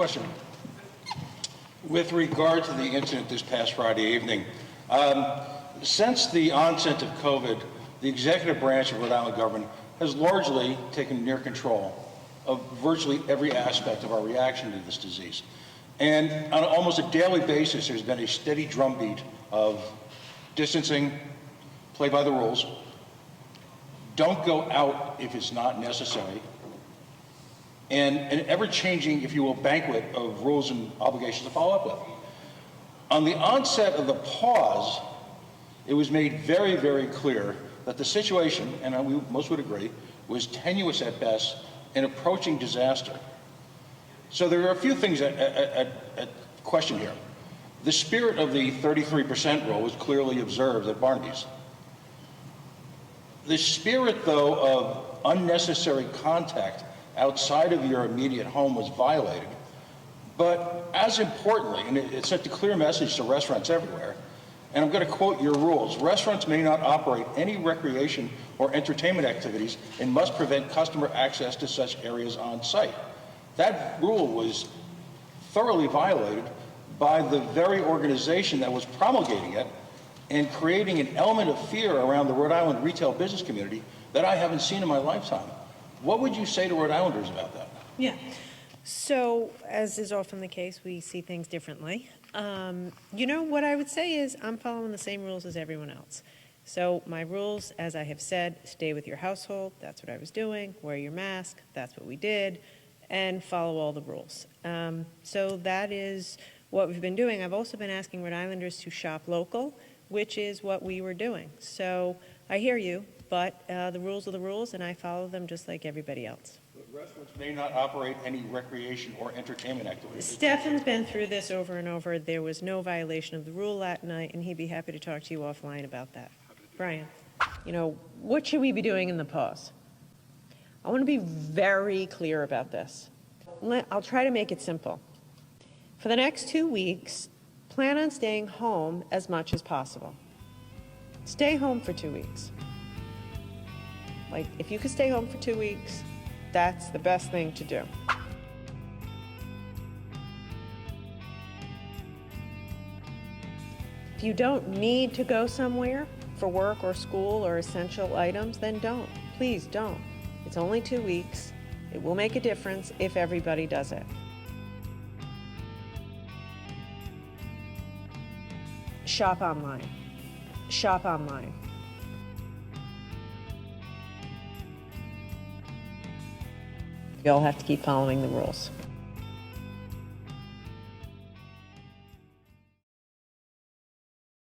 Question. With regard to the incident this past Friday evening, since the onset of COVID, the executive branch of Rhode Island government has largely taken near control of virtually every aspect of our reaction to this disease. And on almost a daily basis, there's been a steady drumbeat of distancing, play by the rules, don't go out if it's not necessary, and an ever-changing, if you will, banquet of rules and obligations to follow up with. On the onset of the pause, it was made very, very clear that the situation, and we most would agree, was tenuous at best and approaching disaster. So there are a few things at question here. The spirit of the 33% rule was clearly observed at Barnaby's. The spirit, though, of unnecessary contact outside of your immediate home was violated. But as importantly, and it sent a clear message to restaurants everywhere, and I'm going to quote your rules, restaurants may not operate any recreation or entertainment activities and must prevent customer access to such areas on site. That rule was thoroughly violated by the very organization that was promulgating it and creating an element of fear around the Rhode Island retail business community that I haven't seen in my lifetime. What would you say to Rhode Islanders about that? Yeah. So, as is often the case, we see things differently. You know, what I would say is I'm following the same rules as everyone else. So my rules, as I have said, stay with your household. That's what I was doing. Wear your mask. That's what we did. And follow all the rules. So that is what we've been doing. I've also been asking Rhode Islanders to shop local, which is what we were doing. So I hear you, but the rules are the rules, and I follow them just like everybody else. But restaurants may not operate any recreation or entertainment activities. Stefan's been through this over and over. There was no violation of the rule that night, and he'd be happy to talk to you offline about that. Brian, you know, what should we be doing in the pause? I want to be very clear about this. I'll try to make it simple. For the next 2 weeks, plan on staying home as much as possible. Stay home for 2 weeks. Like, if you could stay home for 2 weeks, that's the best thing to do. If you don't need to go somewhere for work or school or essential items, then don't. Please don't. It's only 2 weeks. It will make a difference if everybody does it. Shop online. Shop online. You all have to keep following the rules.